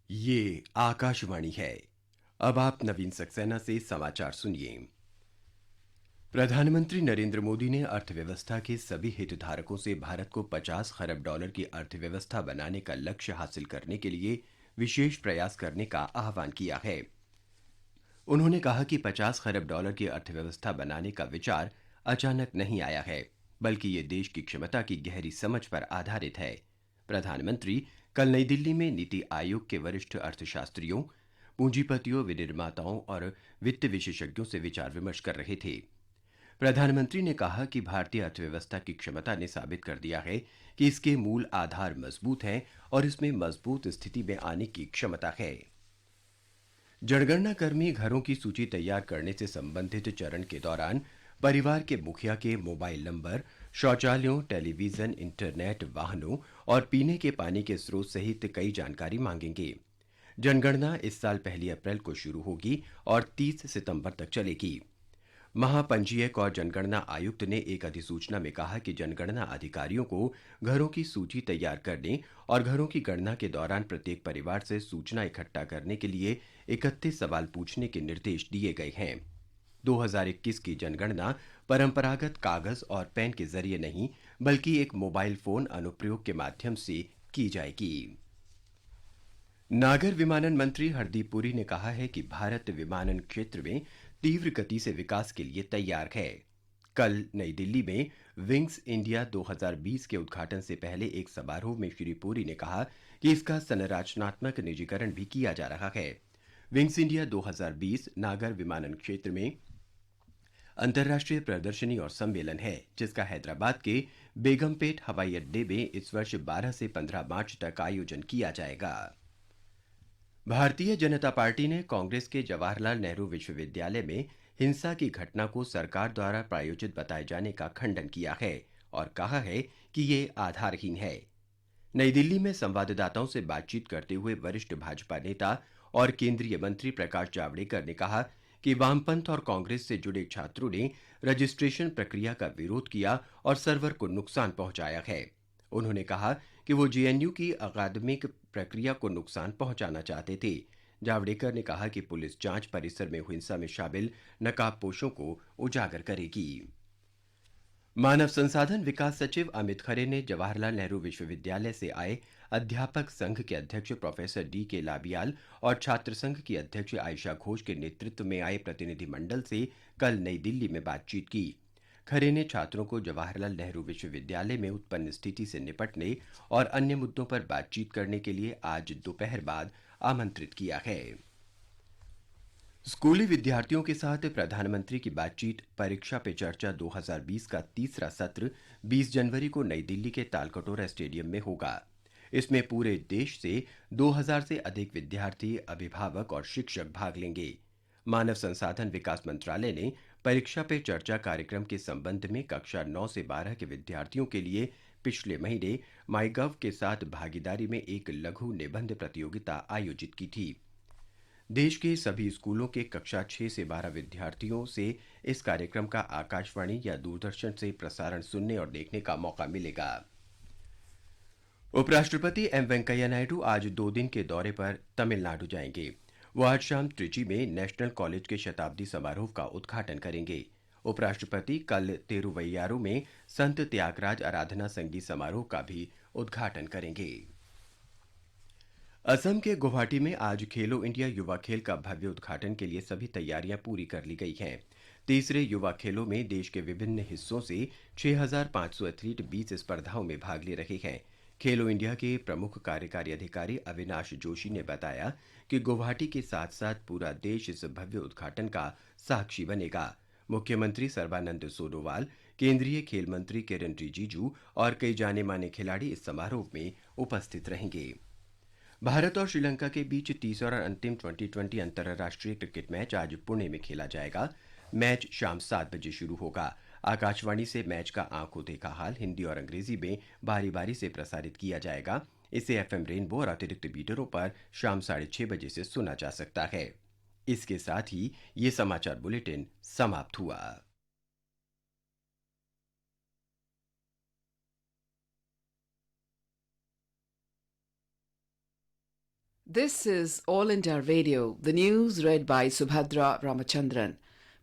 ये आकाशवाणी है। अब आप नवीन सक्सेना से समाचार सुनिए। प्रधानमंत्री नरेंद्र मोदी ने अर्थव्यवस्था के सभी हितधारकों से भारत को 50 खरब डॉलर की अर्थव्यवस्था बनाने का लक्ष्य हासिल करने के लिए विशेष प्रयास करने का आह्वान किया है। उन्होंने कहा कि 50 खरब डॉलर की अर्थव्यवस्था बनाने का विचार अचानक नहीं आया है, बल्कि ये देश की क्षमता की गहरी समझ पर आधारित है। प्रधानमंत्री कल नई दिल्ली में नीति आयोग के वरिष्ठ अर्थशास्त्रियों, पूंजीपतियों, विनिर्माताओं और वित्त विशेषज्ञों से विचार विमर्श कर रहे थे। प्रधानमंत्री ने कहा कि भारतीय अर्थव्यवस्था की क्षमता ने साबित कर दिया है कि इसके मूल आधार मजबूत हैं और इसमें मजबूत स्थिति में आने की क्षमता है। जनगणना कर्मी घरों की सूची तैयार करने से संबंधित चरण के दौरान परिवार के मुखिया के मोबाइल नंबर, शौचालयों, टेलीविजन, इंटरनेट, वाहनों और पीने के पानी के स्रोत सहित कई जानकारी मांगेंगे। जनगणना इस साल 1 अप्रैल को शुरू होगी और 30 सितंबर तक चलेगी। महापंजीयक और जनगणना आयुक्त ने एक अधिसूचना में कहा कि जनगणना अधिकारियों को घरों की सूची तैयार करने और घरों की गणना के दौरान प्रत्येक परिवार से सूचना इकट्ठा करने के लिए 31 सवाल पूछने के निर्देश दिए गए हैं। 2021 की जनगणना परंपरागत कागज और पेन के जरिए नहीं, बल्कि एक मोबाइल फोन अनुप्रयोग के माध्यम से की जाएगी। नागर विमानन मंत्री हरदीप पुरी ने कहा है कि भारत विमानन क्षेत्र में तीव्र गति से विकास के लिए तैयार है। कल नई दिल्ली में विंग्स इंडिया 2020 के उद्घाटन से पहले एक समारोह में श्री पुरी ने कहा कि इसका संरचनात्मक निजीकरण भी किया जा रहा है। विंग्स इंडिया 2020 नागर विमानन क्षेत्र में अंतर्राष्ट्रीय प्रदर्शनी और सम्मेलन है, जिसका हैदराबाद के बेगमपेट हवाई अड्डे में इस वर्ष 12 से 15 मार्च तक आयोजन किया जाएगा। भारतीय जनता पार्टी ने कांग्रेस के जवाहरलाल नेहरू विश्वविद्यालय में हिंसा की घटना को सरकार द्वारा प्रायोजित बताए जाने का खंडन किया है और कहा है कि ये आधारहीन है। नई दिल्ली में संवाददाताओं से बातचीत करते हुए वरिष्ठ भाजपा नेता और केंद्रीय मंत्री प्रकाश जावड़ेकर ने कहा कि वामपंथ और कांग्रेस से जुड़े छात्रों ने रजिस्ट्रेशन प्रक्रिया का विरोध किया और सर्वर को नुकसान पहुंचाया है। उन्होंने कहा कि वो जेएनयू की अकादमिक प्रक्रिया को नुकसान पहुंचाना चाहते थे। जावड़ेकर ने कहा कि पुलिस जांच परिसर में हिंसा में शामिल नकाबपोशों को उजागर करेगी। मानव संसाधन विकास सचिव अमित खरे ने जवाहरलाल नेहरू विश्वविद्यालय से आए अध्यापक संघ के अध्यक्ष प्रोफेसर डी के लाबियाल और छात्र संघ की अध्यक्ष आयशा घोष के नेतृत्व में आए प्रतिनिधिमंडल से कल नई दिल्ली में बातचीत की। खरे ने छात्रों को जवाहरलाल नेहरू विश्वविद्यालय में उत्पन्न स्थिति से निपटने और अन्य मुद्दों पर बातचीत करने के लिए आज दोपहर बाद आमंत्रित किया है। स्कूली विद्यार्थियों के साथ प्रधानमंत्री की बातचीत परीक्षा पे चर्चा 2020 का तीसरा सत्र 20 जनवरी को नई दिल्ली के तालकटोरा स्टेडियम में होगा। इसमें पूरे देश से 2000 से अधिक विद्यार्थी, अभिभावक और शिक्षक भाग लेंगे। मानव संसाधन विकास मंत्रालय ने परीक्षा पे चर्चा कार्यक्रम के संबंध में कक्षा 9 से 12 के विद्यार्थियों के लिए पिछले महीने माईगव के साथ भागीदारी में एक लघु निबंध प्रतियोगिता आयोजित की थी। देश के सभी स्कूलों के कक्षा 6 से 12 विद्यार्थियों से इस कार्यक्रम का आकाशवाणी या दूरदर्शन से प्रसारण सुनने और देखने का मौका मिलेगा। उपराष्ट्रपति एम वेंकैया नायडू आज 2 दिन के दौरे पर तमिलनाडु जाएंगे। वो आज शाम त्रिची में नेशनल कॉलेज के शताब्दी समारोह का उद्घाटन करेंगे। उपराष्ट्रपति कल तिरुवैयारू में संत त्यागराज आराधना संगीत समारोह का भी उद्घाटन करेंगे। असम के गुवाहाटी में आज खेलो इंडिया युवा खेल का भव्य उद्घाटन के लिए सभी तैयारियां पूरी कर ली गई हैं। तीसरे युवा खेलों में देश के विभिन्न हिस्सों से 6,500 एथलीट 20 स्पर्धाओं में भाग ले रहे हैं। खेलो इंडिया के प्रमुख कार्यकारी अधिकारी अविनाश जोशी ने बताया कि गुवाहाटी के साथ साथ पूरा देश इस भव्य उद्घाटन का साक्षी बनेगा। मुख्यमंत्री सर्बानंद सोनोवाल, केंद्रीय खेल मंत्री किरण रिजिजू और कई जाने माने खिलाड़ी इस समारोह में उपस्थित रहेंगे। भारत और श्रीलंका के बीच तीसरा और अंतिम टी20 अंतर्राष्ट्रीय क्रिकेट मैच आज पुणे में खेला जाएगा। मैच शाम 7 बजे शुरू होगा। आकाशवाणी से मैच का आंखों देखा हाल हिंदी और अंग्रेजी में बारी बारी से प्रसारित किया जाएगा। इसे एफएम रेनबो और अतिरिक्त बीटरों पर शाम 6:30 बजे से सुना जा सकता है। इसके साथ ही ये समाचार बुलेटिन समाप्त हुआ। This is All India Radio, the news read by Subhadra Ramachandran.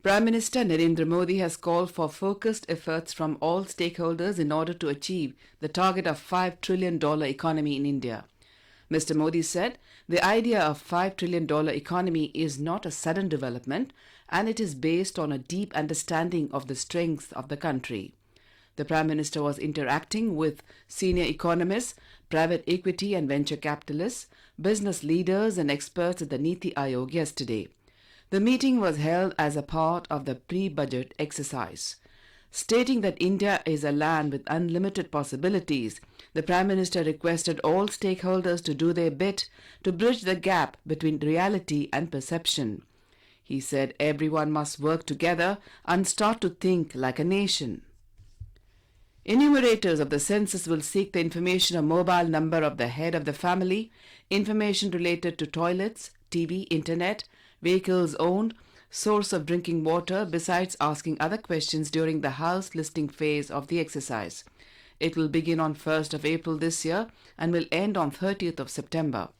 Prime Minister Narendra Modi has called for focused efforts from all stakeholders in order to achieve the target of $5 trillion economy in India. Mr. Modi said the idea of $5 trillion economy is not a sudden development and it is based on a deep understanding of the strengths of the country. The Prime Minister was interacting with senior economists, private equity and venture capitalists, business leaders and experts at the Niti Aayog yesterday. The meeting was held as a part of the pre-budget exercise. Stating that India is a land with unlimited possibilities, the Prime Minister requested all stakeholders to do their bit to bridge the gap between reality and perception. He said everyone must work together and start to think like a nation. Enumerators of the census will seek the information or mobile number of the head of the family, information related to toilets, TV, internet, vehicles owned, source of drinking water, besides asking other questions during the house listing phase of the exercise. It will begin on 1st of April this year and will end on 30th of September.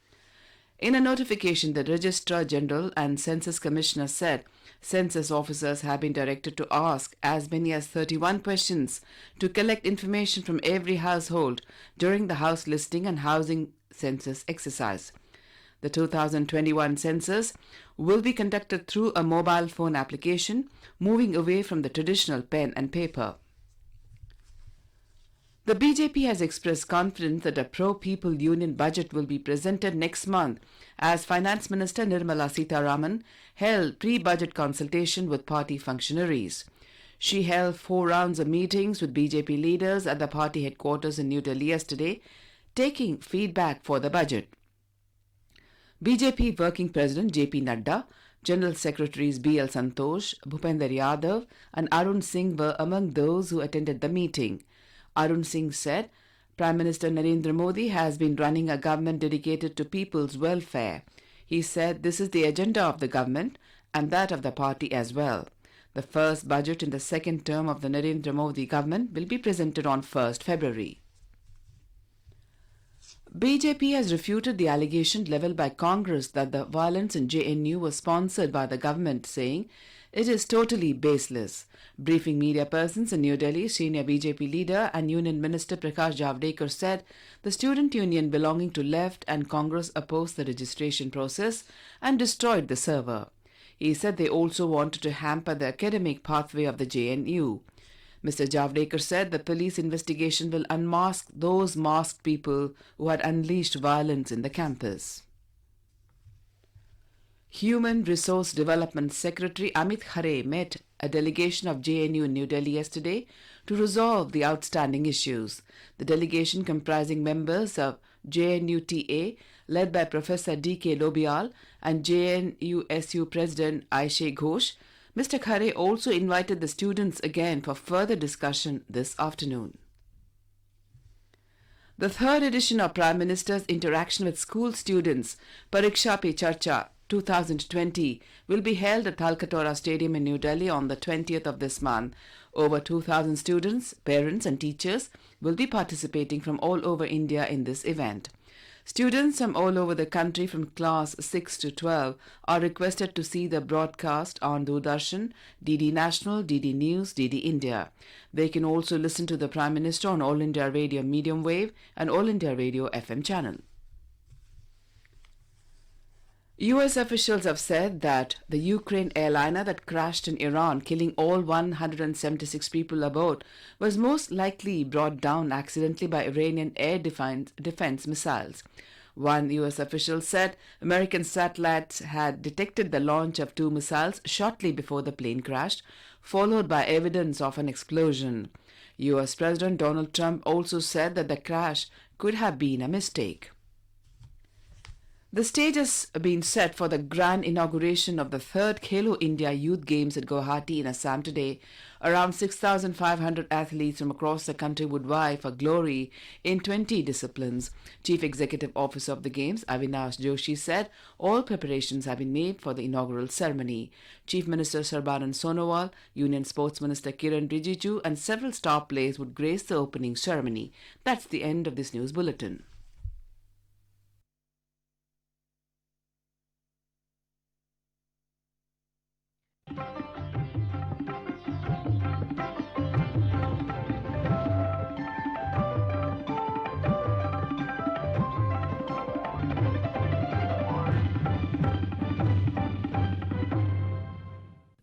In a notification, the Registrar General and Census Commissioner said census officers have been directed to ask as many as 31 questions to collect information from every household during the house listing and housing census exercise. The 2021 census will be conducted through a mobile phone application, moving away from the traditional pen and paper. The BJP has expressed confidence that a pro-people union budget will be presented next month as Finance Minister Nirmala Sitharaman held pre-budget consultation with party functionaries. She held 4 rounds of meetings with BJP leaders at the party headquarters in New Delhi yesterday, taking feedback for the budget. BJP Working President JP Nadda, General Secretaries BL Santosh, Bhupender Yadav and Arun Singh were among those who attended the meeting. Arun Singh said, Prime Minister Narendra Modi has been running a government dedicated to people's welfare. He said this is the agenda of the government and that of the party as well. The first budget in the second term of the Narendra Modi government will be presented on 1st February. BJP has refuted the allegation levelled by Congress that the violence in JNU was sponsored by the government, saying it is totally baseless. Briefing media persons in New Delhi, senior BJP leader and Union Minister Prakash Javadekar said the student union belonging to Left and Congress opposed the registration process and destroyed the server. He said they also wanted to hamper the academic pathway of the JNU. Mr. Javadekar said the police investigation will unmask those masked people who had unleashed violence in the campus. Human Resource Development Secretary Amit Khare met a delegation of JNU in New Delhi yesterday to resolve the outstanding issues. The delegation, comprising members of JNU-TA, led by Professor D.K. Lobial, and JNU-SU President Aishe Ghosh, Mr. Khare also invited the students again for further discussion this afternoon. The third edition of Prime Minister's interaction with school students, Pariksha Pe Charcha 2020, will be held at Talkatora Stadium in New Delhi on the 20th of this month. Over 2,000 students, parents and teachers will be participating from all over India in this event. Students from all over the country from class 6 to 12 are requested to see the broadcast on Doordarshan, DD National, DD News, DD India. They can also listen to the Prime Minister on All India Radio medium wave and All India Radio FM channel. US officials have said that the Ukraine airliner that crashed in Iran, killing all 176 people aboard, was most likely brought down accidentally by Iranian air defense missiles. One US official said American satellites had detected the launch of 2 missiles shortly before the plane crashed, followed by evidence of an explosion. US President Donald Trump also said that the crash could have been a mistake. The stage has been set for the grand inauguration of the 3rd Khelo India Youth Games at Guwahati in Assam today. Around 6,500 athletes from across the country would vie for glory in 20 disciplines. Chief Executive Officer of the Games, Avinash Joshi, said all preparations have been made for the inaugural ceremony. Chief Minister Sarbanan Sonowal, Union Sports Minister Kiran Rijiju and several star players would grace the opening ceremony. That's the end of this news bulletin.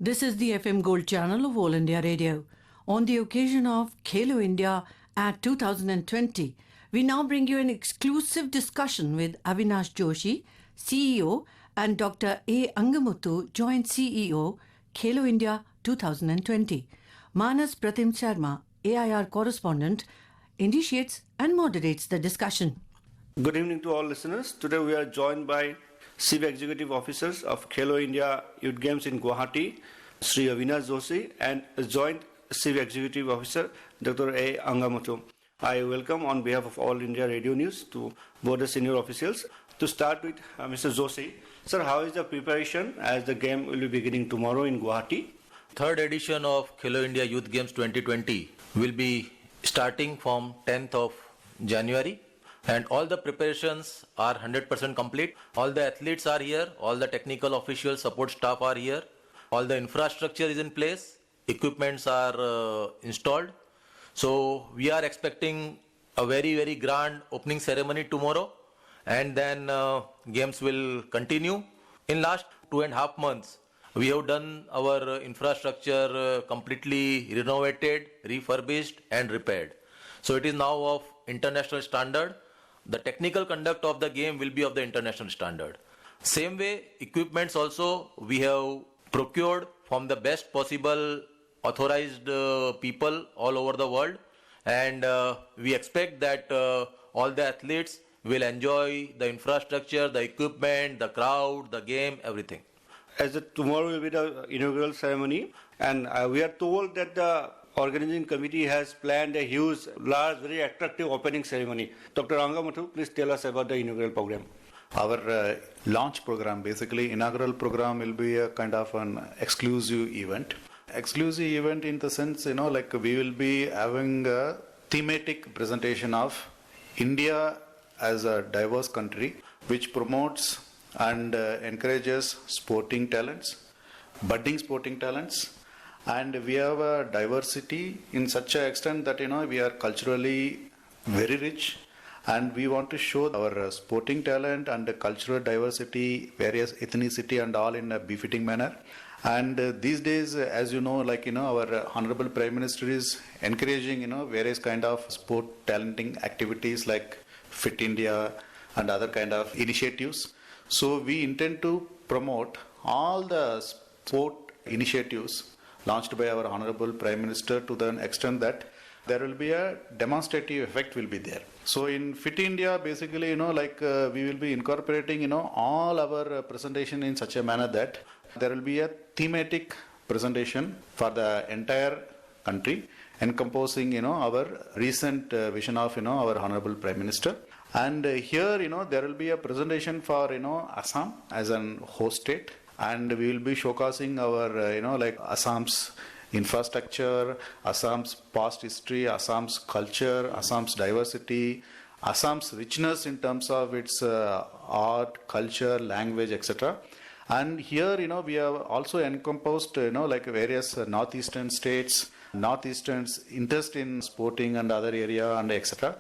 This is the FM Gold channel of All India Radio. On the occasion of Khelo India at 2020, we now bring you an exclusive discussion with Avinash Joshi, CEO, and Dr. A. Angamuthu, Joint CEO, Khelo India 2020. Manas Pratim Sharma, AIR correspondent, initiates and moderates the discussion. Good evening to all listeners. Today we are joined by Chief Executive Officers of Khelo India Youth Games in Guwahati, Sri Avinash Joshi, and Joint Chief Executive Officer Dr. A. Angamuthu. I welcome on behalf of All India Radio News to both the senior officials. To start with Mr. Joshi. Sir, how is the preparation as the game will be beginning tomorrow in Guwahati? Third edition of Khelo India Youth Games 2020 will be starting from 10th of January. And all the preparations are 100% complete. All the athletes are here, all the technical official support staff are here, all the infrastructure is in place, equipments are installed. So we are expecting a very, very grand opening ceremony tomorrow, and then games will continue. In last 2.5 months, we have done our infrastructure completely renovated, refurbished and repaired. So it is now of international standard. The technical conduct of the game will be of the international standard. Same way, equipments also we have procured from the best possible authorized people all over the world, and we expect that all the athletes will enjoy the infrastructure, the equipment, the crowd, the game, everything. As tomorrow will be the inaugural ceremony, and we are told that the organizing committee has planned a huge, large, very attractive opening ceremony. Dr. Angamuthu, please tell us about the inaugural program. Our launch program, basically inaugural program, will be a kind of an exclusive event. Exclusive event in the sense, like we will be having a thematic presentation of India as a diverse country which promotes and encourages sporting talents, budding sporting talents, and we have a diversity in such an extent that we are culturally very rich, and we want to show our sporting talent and the cultural diversity, various ethnicity and all in a befitting manner. And these days, as our Honorable Prime Minister is encouraging various kind of sport talenting activities like Fit India and other kind of initiatives. So we intend to promote all the sport initiatives launched by our Honorable Prime Minister to the extent that there will be a demonstrative effect will be there. So in Fit India, basically, we will be incorporating, all our presentation in such a manner that there will be a thematic presentation for the entire country, encompassing, our recent vision of, our Honorable Prime Minister. And here, there will be a presentation for, Assam as an host state. And we will be showcasing our, Assam's infrastructure, Assam's past history, Assam's culture, Assam's diversity, Assam's richness in terms of its art, culture, language, etc. And here, we have also encompassed, various northeastern states, northeastern's interest in sporting and other area and etc.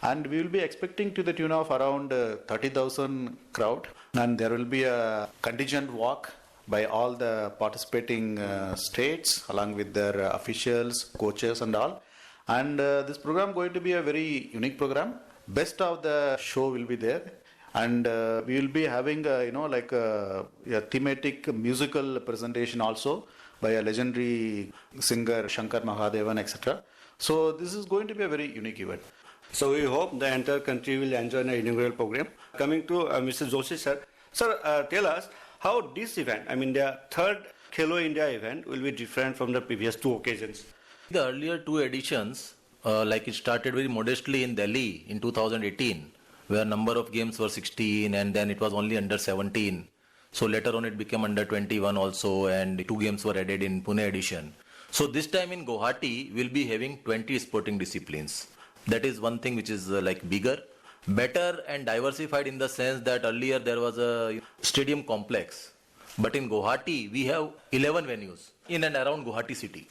And we will be expecting to the tune of around 30,000 crowd, and there will be a contingent walk by all the participating states along with their officials, coaches and all. And this program going to be a very unique program. Best of the show will be there, and we will be having a thematic musical presentation also by a legendary singer Shankar Mahadevan, etc. So this is going to be a very unique event. So we hope the entire country will enjoy the inaugural program. Coming to Mr. Joshi sir. Sir, tell us how this event, the third Khelo India event will be different from the previous two occasions. The earlier two editions, it started very modestly in Delhi in 2018, where number of games were 16 and then it was only under 17. So later on it became under 21 also, and 2 games were added in Pune edition. So this time in Guwahati, we'll be having 20 sporting disciplines. That is one thing which is bigger, better and diversified in the sense that earlier there was a stadium complex. But in Guwahati, we have 11 venues in and around Guwahati city.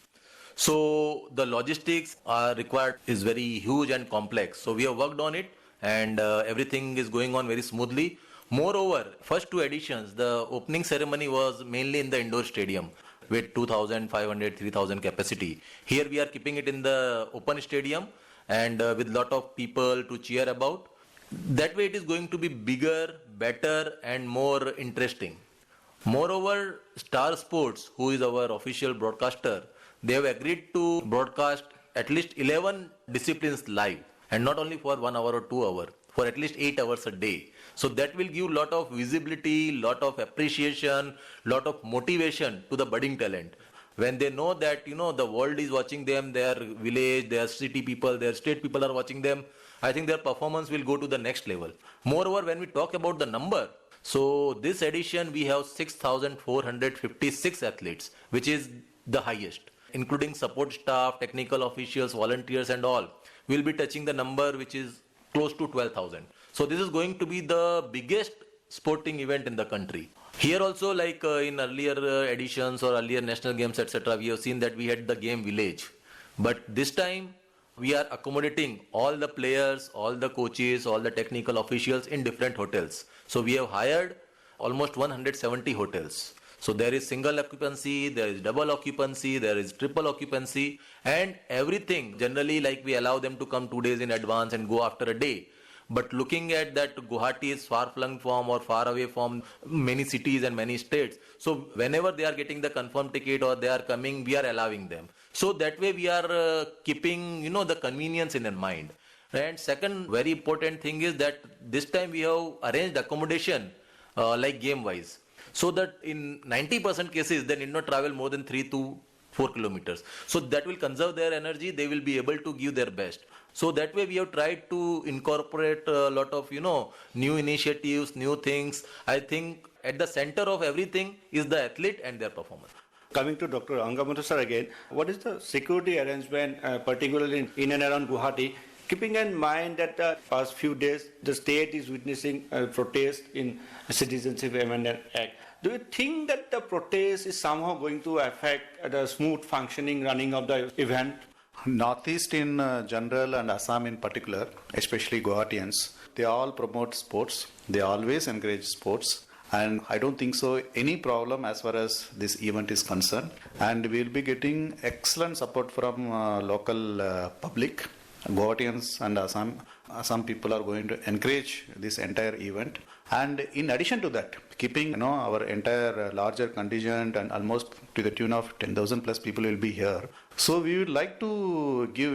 So the logistics required is very huge and complex. So we have worked on it, and everything is going on very smoothly. Moreover, first 2 editions, the opening ceremony was mainly in the indoor stadium. with 2,500, 3,000 capacity. Here we are keeping it in the open stadium and with lot of people to cheer about. That way it is going to be bigger, better and more interesting. Moreover, Star Sports, who is our official broadcaster, they have agreed to broadcast at least 11 disciplines live, and not only for 1 hour or 2 hours, for at least 8 hours a day. So that will give lot of visibility, lot of appreciation, lot of motivation to the budding talent. When they know that, the world is watching them, their village, their city people, their state people are watching them, I think their performance will go to the next level. Moreover, when we talk about the number, so this edition we have 6,456 athletes, which is the highest, including support staff, technical officials, volunteers and all. We'll be touching the number which is close to 12,000. So this is going to be the biggest sporting event in the country. Here also, like in earlier editions or earlier national games, etc., we have seen that we had the game village. But this time, we are accommodating all the players, all the coaches, all the technical officials in different hotels. So we have hired almost 170 hotels. So there is single occupancy, there is double occupancy, there is triple occupancy, and everything. Generally, like we allow them to come 2 days in advance and go after a day. But looking at that, Guwahati is far flung from or far away from many cities and many states. So whenever they are getting the confirmed ticket or they are coming, we are allowing them. So that way we are keeping, the convenience in mind. And second very important thing is that this time we have arranged accommodation like game wise. So that in 90% cases they need not travel more than 3 to 4 kilometers. So that will conserve their energy, they will be able to give their best. So that way we have tried to incorporate a lot of, new initiatives, new things. I think at the center of everything is the athlete and their performance. Coming to Dr. Angamata sir again, what is the security arrangement, particularly in and around Guwahati, keeping in mind that the past few days the state is witnessing a protest in Citizenship Amendment Act. Do you think that the protest is somehow going to affect the smooth functioning running of the event? Northeast in general and Assam in particular, especially Guwahatians, they all promote sports. They always encourage sports. And I don't think so any problem as far as this event is concerned. And we'll be getting excellent support from local public. Guwahatians and Assam people are going to encourage this entire event. And in addition to that, keeping our entire larger contingent and almost to the tune of 10,000 plus people will be here. So we would like to give,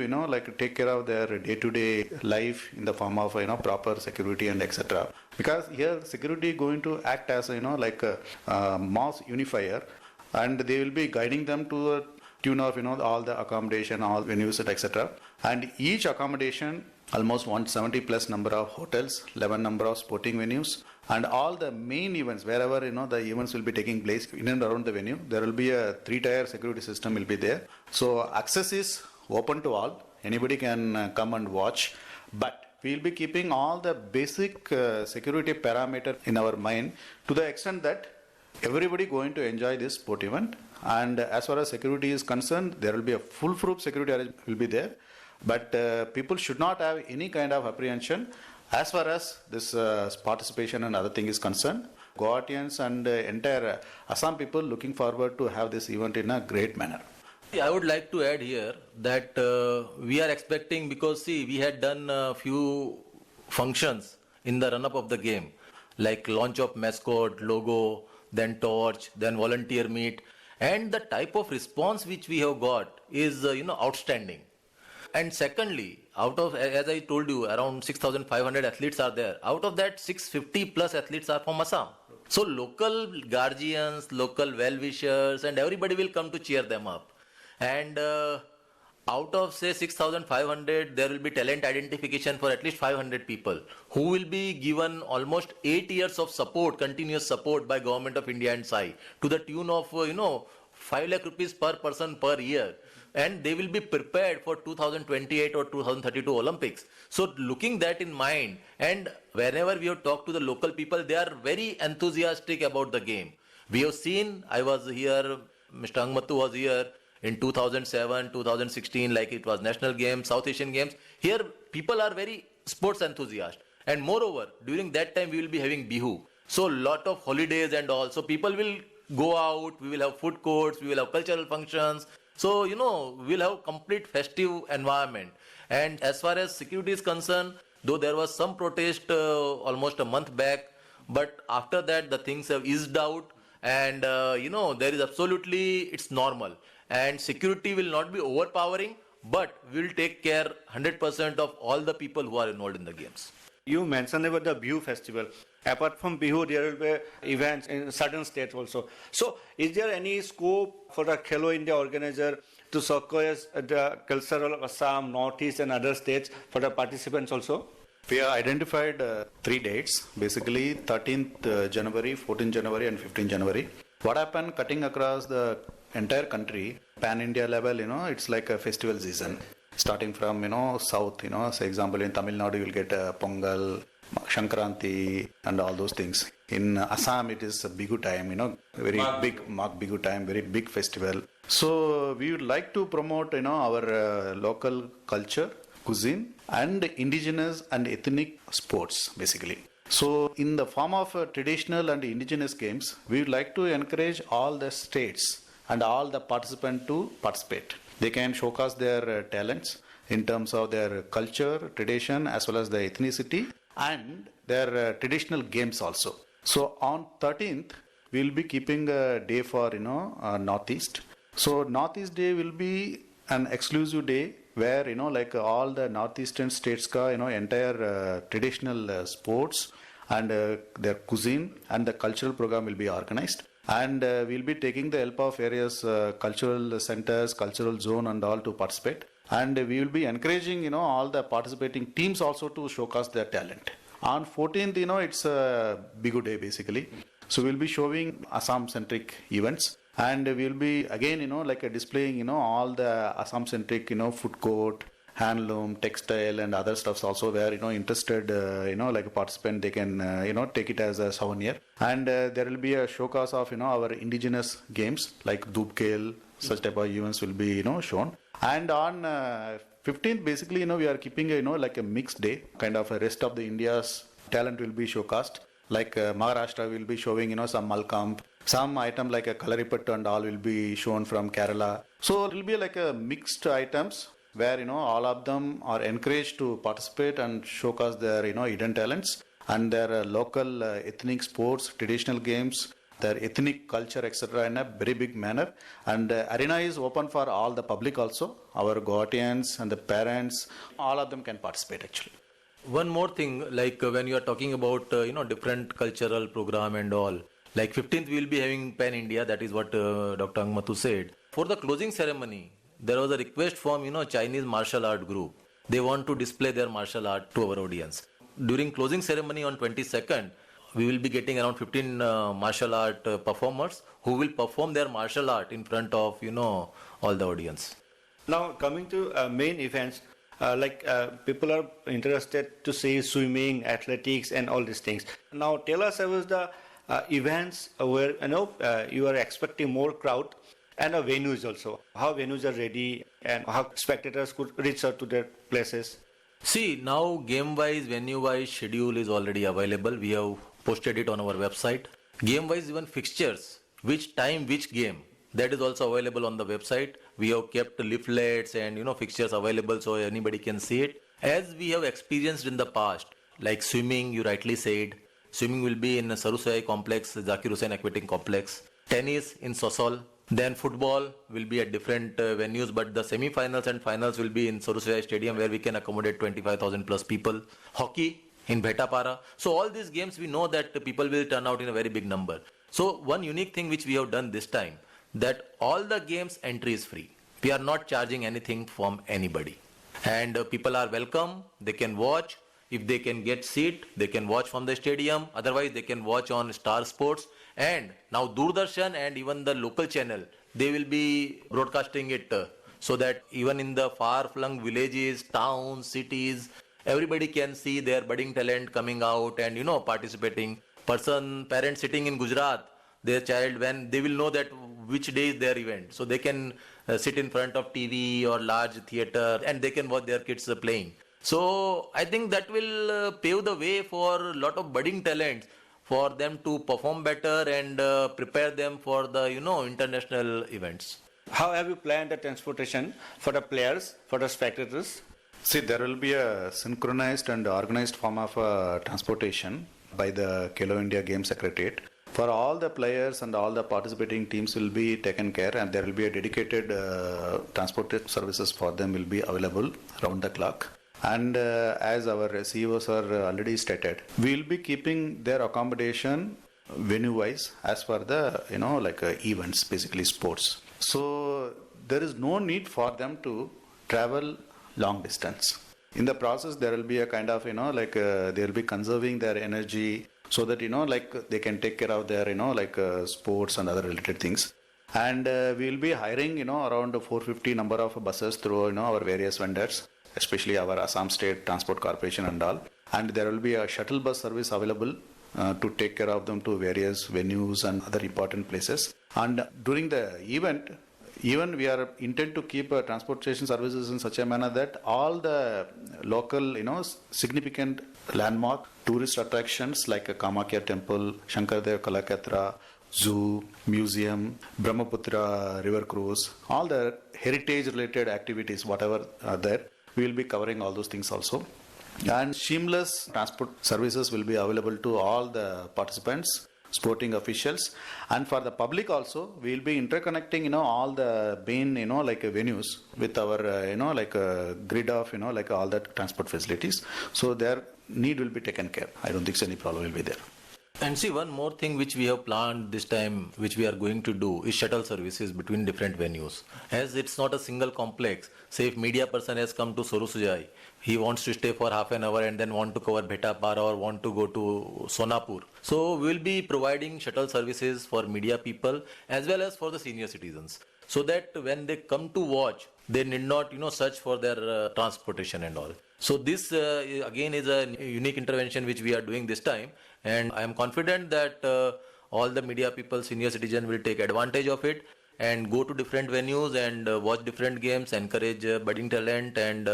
take care of their day-to-day life in the form of, proper security and etc. Because here security is going to act as, like a mass unifier, and they will be guiding them to a tune of, all the accommodation, all venues, etc. And each accommodation, almost 170 plus number of hotels, 11 number of sporting venues, and all the main events, wherever, the events will be taking place in and around the venue, there will be a 3-tier security system will be there. So access is open to all. Anybody can come and watch. But we will be keeping all the basic security parameter in our mind to the extent that everybody going to enjoy this sport event. And as far as security is concerned, there will be a full-proof security arrangement will be there. But people should not have any kind of apprehension as far as this participation and other thing is concerned. Guwahatians and entire Assam people looking forward to have this event in a great manner. I would like to add here that we are expecting, because we had done a few functions in the run-up of the game, like launch of mascot, logo, then torch, then volunteer meet, and the type of response which we have got is outstanding. And secondly, out of, as I told you, around 6,500 athletes are there. Out of that, 650 plus athletes are from Assam. So local guardians, local well-wishers, and everybody will come to cheer them up. And out of, say, 6,500, there will be talent identification for at least 500 people who will be given almost 8 years of support, continuous support by Government of India and SAI to the tune of, 5 lakh rupees per person per year. And they will be prepared for 2028 or 2032 Olympics. So looking that in mind, and whenever we have talked to the local people, they are very enthusiastic about the game. We have seen, I was here, Mr. Angmatu was here in 2007, 2016, like it was National Games, South Asian Games. Here, people are very sports enthusiast. And moreover, during that time, we will be having Bihu. So lot of holidays and all. So people will go out, we will have food courts, we will have cultural functions. So, we'll have complete festive environment. And as far as security is concerned, though there was some protest almost a month back, but after that the things have eased out, and there is absolutely, it's normal, and security will not be overpowering, but we will take care 100% of all the people who are involved in the games. You mentioned about the Bihu festival. Apart from Bihu, there will be events in certain states also. So, is there any scope for the Khelo India organizer to showcase the culture of Assam, Northeast, and other states for the participants also? We have identified 3 dates, basically 13th January, 14th January, and 15th January. What happened cutting across the entire country, pan-India level, it's like a festival season. Starting from, south, say example in Tamil Nadu, you will get Pongal, Shankranti, and all those things. In Assam, it is a Bigu time, very big, Mark Bigu time, very big festival. So we would like to promote, our local culture, cuisine, and indigenous and ethnic sports, basically. So in the form of traditional and indigenous games, we would like to encourage all the states and all the participants to participate. They can showcase their talents in terms of their culture, tradition, as well as the ethnicity and their traditional games also. So on 13th, we will be keeping a day for, Northeast. So Northeast Day will be an exclusive day where, like all the Northeastern states, entire traditional sports and their cuisine and the cultural program will be organized. And we'll be taking the help of various cultural centers, cultural zone and all to participate. And we will be encouraging, all the participating teams also to showcase their talent. On 14th, it's a Bigu day basically. So we'll be showing Assam-centric events. And we'll be again, displaying, all the Assam-centric, food court, handloom, textile and other stuffs also where, interested, like a participant, they can, take it as a souvenir. And there will be a showcase of, our indigenous games like Dubkel, such type of events will be, shown. And on 15th, basically, we are keeping, like a mixed day, kind of a rest of the India's talent will be showcased. Like Maharashtra will be showing, some Malkamp, some item like a Kalaripattu and all will be shown from Kerala. So it will be like a mixed items where, all of them are encouraged to participate and showcase their, hidden talents and their local ethnic sports, traditional games, their ethnic culture, etc. in a very big manner. And arena is open for all the public also. Our Guwahatians and the parents, all of them can participate actually. One more thing, like when you are talking about, different cultural program and all, like 15th we will be having Pan India, that is what Dr. Angmatu said. For the closing ceremony, there was a request from, Chinese martial art group. They want to display their martial art to our audience. During closing ceremony on 22nd, we will be getting around 15 martial art performers who will perform their martial art in front of, all the audience. Now coming to main events, people are interested to see swimming, athletics and all these things. Now tell us about the events where, you are expecting more crowd and venues also. How venues are ready and how spectators could reach out to their places. See, now game-wise, venue-wise schedule is already available. We have posted it on our website. Game-wise, even fixtures, which time, which game, that is also available on the website. We have kept leaflets and, fixtures available so anybody can see it. As we have experienced in the past, like swimming, you rightly said, swimming will be in Sarusai complex, Zakir Hussain Aquatic Complex. Tennis in Sosol. Then football will be at different venues, but the semi-finals and finals will be in Sarusai Stadium where we can accommodate 25,000 plus people. Hockey in Bhetapara. So all these games we know that people will turn out in a very big number. So one unique thing which we have done this time, that all the games entry is free. We are not charging anything from anybody. And people are welcome, they can watch. If they can get seat, they can watch from the stadium. Otherwise, they can watch on Star Sports. And now Doordarshan and even the local channel, they will be broadcasting it so that even in the far-flung villages, towns, cities, everybody can see their budding talent coming out and, participating. Parents sitting in Gujarat, their child, when they will know that which day is their event. So they can sit in front of TV or large theater and they can watch their kids playing. So I think that will pave the way for a lot of budding talents for them to perform better and prepare them for the international events. How have you planned the transportation for the players, for the spectators? See, there will be a synchronized and organized form of transportation by the Khelo India Game Secretariat. For all the players and all the participating teams will be taken care, and there will be a dedicated transport services for them will be available round the clock. And as our CEOs are already stated, we will be keeping their accommodation venue-wise as per the events, basically sports. So there is no need for them to travel long distance. In the process, there will be a kind of they will be conserving their energy so that they can take care of their sports and other related things. And we will be hiring around 450 number of buses through our various vendors, especially our Assam State Transport Corporation and all. And there will be a shuttle bus service available to take care of them to various venues and other important places. And during the event, even we are intent to keep transportation services in such a manner that all the local, significant landmark tourist attractions like Kamakya Temple, Shankardev Kalakshetra, Zoo, Museum, Brahmaputra River Cruise, all the heritage related activities, whatever are there, we will be covering all those things also. And seamless transport services will be available to all the participants, sporting officials, and for the public also, we will be interconnecting all the main venues with our grid of all the transport facilities, so their need will be taken care. I don't think any problem will be there. And see, one more thing which we have planned this time, which we are going to do, is shuttle services between different venues. As it's not a single complex, say if media person has come to Sorosujai, he wants to stay for half an hour and then want to cover Bhetapara or want to go to Sonapur. So we will be providing shuttle services for media people as well as for the senior citizens, so that when they come to watch, they need not search for their transportation and all. So this again is a unique intervention which we are doing this time, and I am confident that all the media people, senior citizens will take advantage of it and go to different venues and watch different games, encourage budding talent and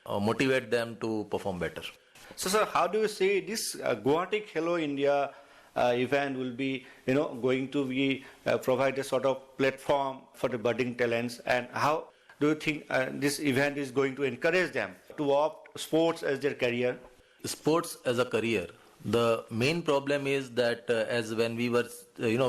motivate them to perform better. So, sir, how do you see this Guwahati Khelo India event will be, going to be provide a sort of platform for the budding talents, and how do you think this event is going to encourage them to opt sports as their career? Sports as a career. The main problem is that as when we were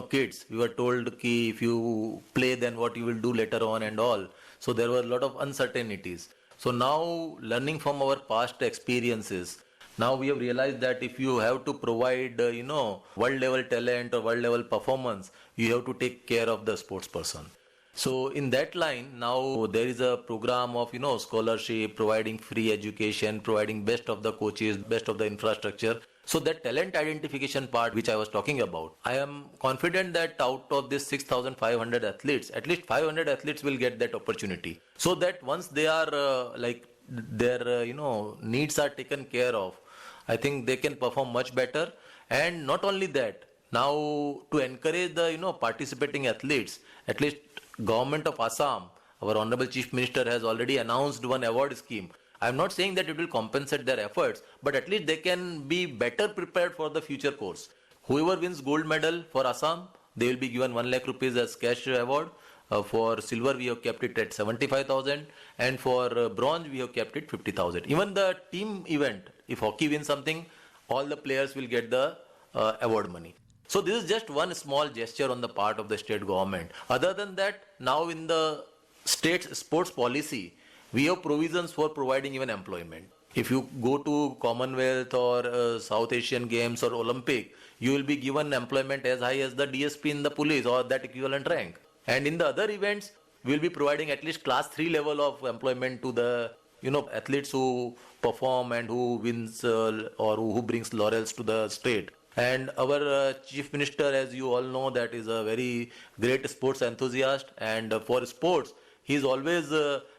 kids, we were told ki if you play then what you will do later on and all. So there were a lot of uncertainties. So now, learning from our past experiences, now we have realized that if you have to provide world level talent or world level performance, you have to take care of the sports person. So in that line, now there is a program of scholarship, providing free education, providing best of the coaches, best of the infrastructure. So that talent identification part which I was talking about, I am confident that out of this 6,500 athletes, at least 500 athletes will get that opportunity. So that once they are their needs are taken care of, I think they can perform much better. And not only that, now to encourage the participating athletes, at least Government of Assam, our Honorable Chief Minister has already announced one award scheme. I am not saying that it will compensate their efforts, but at least they can be better prepared for the future course. Whoever wins gold medal for Assam, they will be given 1 lakh rupees as cash award. For silver, we have kept it at 75,000, and for bronze, we have kept it 50,000. Even the team event, if hockey wins something, all the players will get the award money. So this is just one small gesture on the part of the state government. Other than that, now in the state's sports policy, we have provisions for providing even employment. If you go to Commonwealth or South Asian Games or Olympic, you will be given employment as high as the DSP in the police or that equivalent rank. And in the other events, we will be providing at least class 3 level of employment to the athletes who perform and who wins or who brings laurels to the state. And our Chief Minister, as you all know, that is a very great sports enthusiast, and for sports, he is always,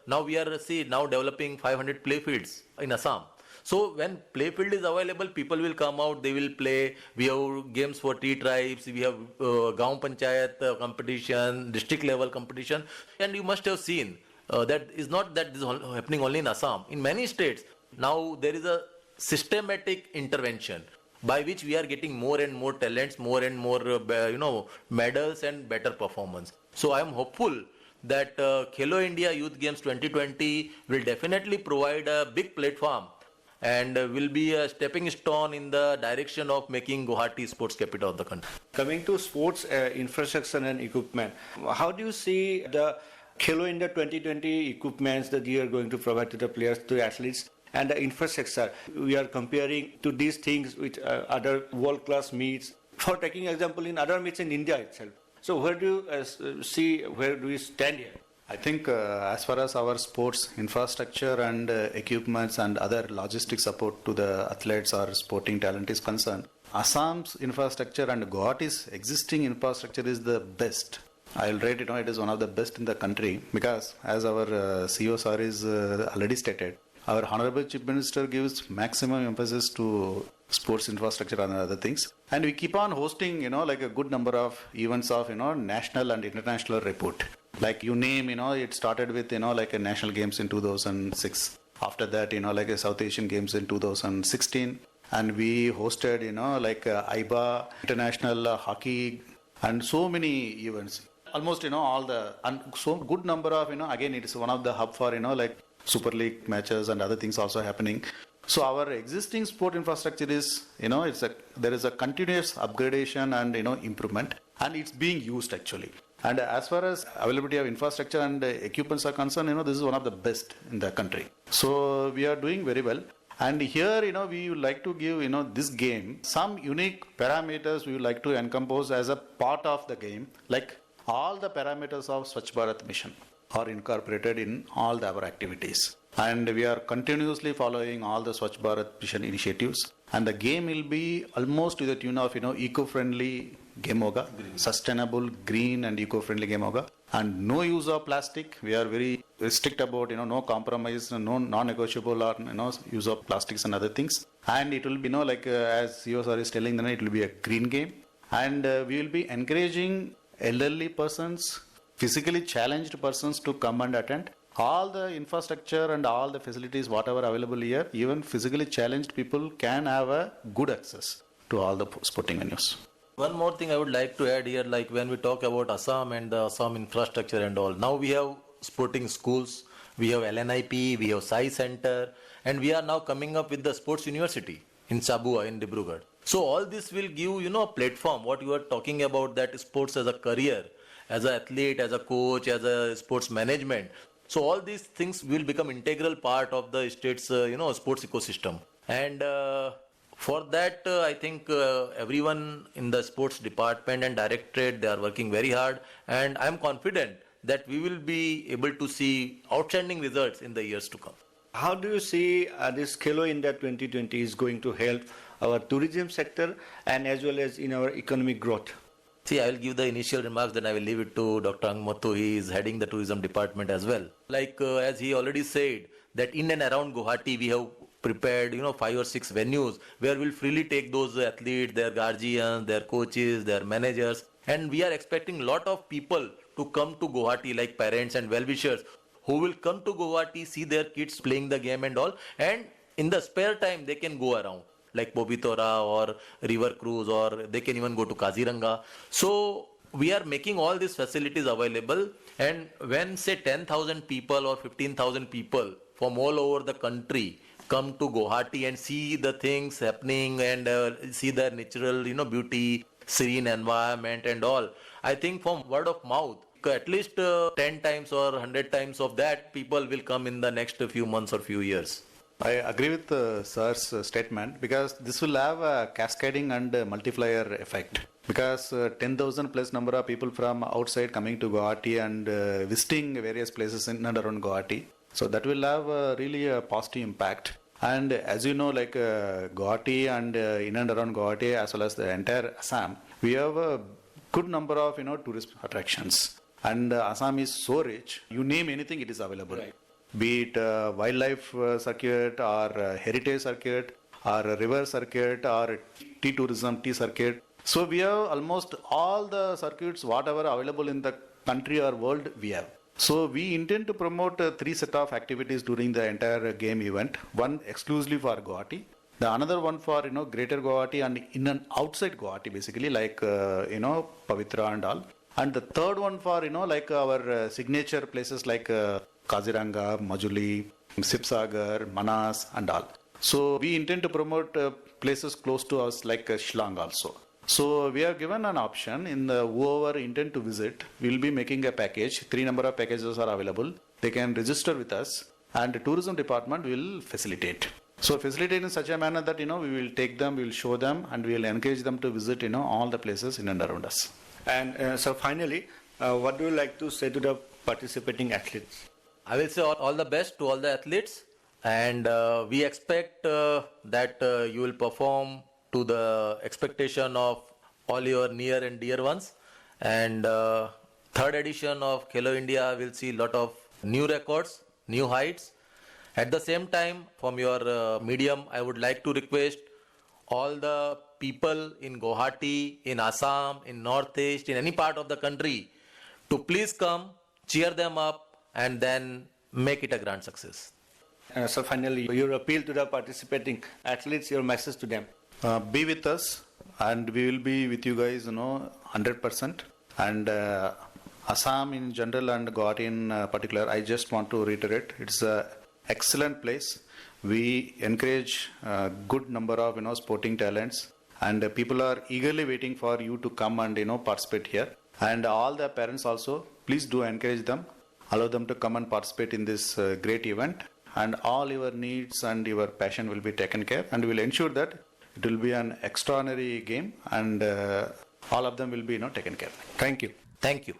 now we are now developing 500 playfields in Assam. So when playfield is available, people will come out, they will play. We have games for tea tribes, we have Gaon Panchayat competition, district level competition. And you must have seen that is not that this is happening only in Assam. In many states, now there is a systematic intervention by which we are getting more and more talents, more and more medals and better performance. So I am hopeful that Khelo India Youth Games 2020 will definitely provide a big platform and will be a stepping stone in the direction of making Guwahati sports capital of the country. Coming to sports infrastructure and equipment, how do you see the Khelo India 2020 equipments that you are going to provide to the players, to the athletes, and the infrastructure? We are comparing to these things with other world-class meets. For taking example, in other meets in India itself. So where do you where do we stand here? I think as far as our sports infrastructure and equipments and other logistic support to the athletes or sporting talent is concerned, Assam's infrastructure and Guwahati's existing infrastructure is the best. I'll rate it is one of the best in the country because as our CEO sir is already stated, our Honorable Chief Minister gives maximum emphasis to sports infrastructure and other things. And we keep on hosting, like a good number of events of, national and international repute. Like you name, it started with, like a national games in 2006. After that, like a South Asian games in 2016. And we hosted, like IBA, international hockey, and so many events. Almost, all the, and so good number of, again, it is one of the hub for, like Super League matches and other things also happening. So our existing sport infrastructure is, there is a continuous upgradation and, improvement, and it's being used actually. And as far as availability of infrastructure and equipments are concerned, this is one of the best in the country. So we are doing very well. And here, we would like to give, this game some unique parameters we would like to encompass as a part of the game, like all the parameters of Swachh Bharat mission are incorporated in all our activities. And we are continuously following all the Swachh Bharat mission initiatives. And the game will be almost to the tune of, eco-friendly game hoga, sustainable, green and eco-friendly game hoga. And no use of plastic. We are very strict about, no compromise, no non-negotiable or, use of plastics and other things. And it will be, like as CEO sir is telling, it will be a green game. And we will be encouraging elderly persons, physically challenged persons to come and attend. All the infrastructure and all the facilities, whatever available here, even physically challenged people can have a good access to all the sporting venues. One more thing I would like to add here, like when we talk about Assam and the Assam infrastructure and all, now we have sporting schools, we have LNIP, we have Sai Center, and we are now coming up with the sports university in Sabua, in Dibrugarh. So all this will give, a platform, what you are talking about, that sports as a career, as an athlete, as a coach, as a sports management. So all these things will become integral part of the state's, sports ecosystem. And for that, I think everyone in the sports department and directorate, they are working very hard. And I'm confident that we will be able to see outstanding results in the years to come. How do you see this Khelo India 2020 is going to help our tourism sector and as well as in our economic growth? See, I will give the initial remarks, then I will leave it to Dr. Angmatu. He is heading the tourism department as well. Like as he already said, that in and around Guwahati, we have prepared, 5 or 6 venues where we'll freely take those athletes, their guardians, their coaches, their managers. And we are expecting a lot of people to come to Guwahati, like parents and well-wishers, who will come to Guwahati, see their kids playing the game and all. And in the spare time, they can go around, like Bobitora or River Cruise, or they can even go to Kaziranga. So we are making all these facilities available. And when say 10,000 people or 15,000 people from all over the country come to Guwahati and see the things happening and see the natural, beauty, serene environment and all, I think from word of mouth, at least 10 times or 100 times of that people will come in the next few months or few years. I agree with sir's statement because this will have a cascading and multiplier effect. Because 10,000 plus number of people from outside coming to Guwahati and visiting various places in and around Guwahati. So that will have really a positive impact. And as you know, like Guwahati and in and around Guwahati as well as the entire Assam, we have a good number of tourist attractions. And Assam is so rich, you name anything, it is available. Right. Be it wildlife circuit or heritage circuit or river circuit or tea tourism, tea circuit. So we have almost all the circuits, whatever available in the country or world we have. So we intend to promote 3 set of activities during the entire game event. One exclusively for Guwahati, The another one for Greater Guwahati and in and outside Guwahati basically like Pavitra and all. And the third one for like our signature places like Kaziranga, Majuli, Sipsagar, Manas and all. So we intend to promote places close to us like Shillong also. So we have given an option in the whoever intend to visit, we will be making a package. 3 number of packages are available. They can register with us and the tourism department will facilitate. So facilitate in such a manner that we will take them, we will show them and we will encourage them to visit all the places in and around us. And so finally, what do you like to say to the participating athletes? I will say all the best to all the athletes, and we expect that you will perform to the expectation of all your near and dear ones. And third edition of Khelo India will see a lot of new records, new heights. At the same time, from your medium, I would like to request all the people in Guwahati, in Assam, in Northeast, in any part of the country to please come, cheer them up, and then make it a grand success. So finally, your appeal to the participating athletes, your message to them. Be with us and we will be with you guys 100%. And Assam in general and Guwahati in particular, I just want to reiterate, it's a excellent place. We encourage a good number of sporting talents, and people are eagerly waiting for you to come and participate here. And all the parents also, please do encourage them, allow them to come and participate in this great event, and all your needs and your passion will be taken care, and we will ensure that it will be an extraordinary game, and all of them will be taken care. Thank you. Thank you.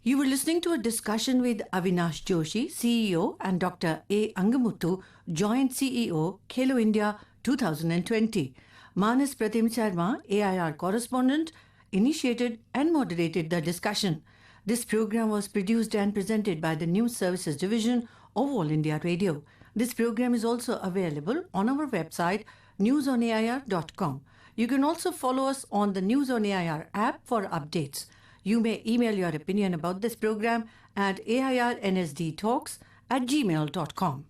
You were listening to a discussion with Avinash Joshi, CEO, and Dr. A. Angamuthu, Joint CEO, Khelo India 2020. Manas Pratim Sharma, AIR correspondent, initiated and moderated the discussion. This program was produced and presented by the News Services Division of All India Radio. This program is also available on our website, newsonair.com. You can also follow us on the News on AIR app for updates. You may email your opinion about this program at airnsdtalks@gmail.com.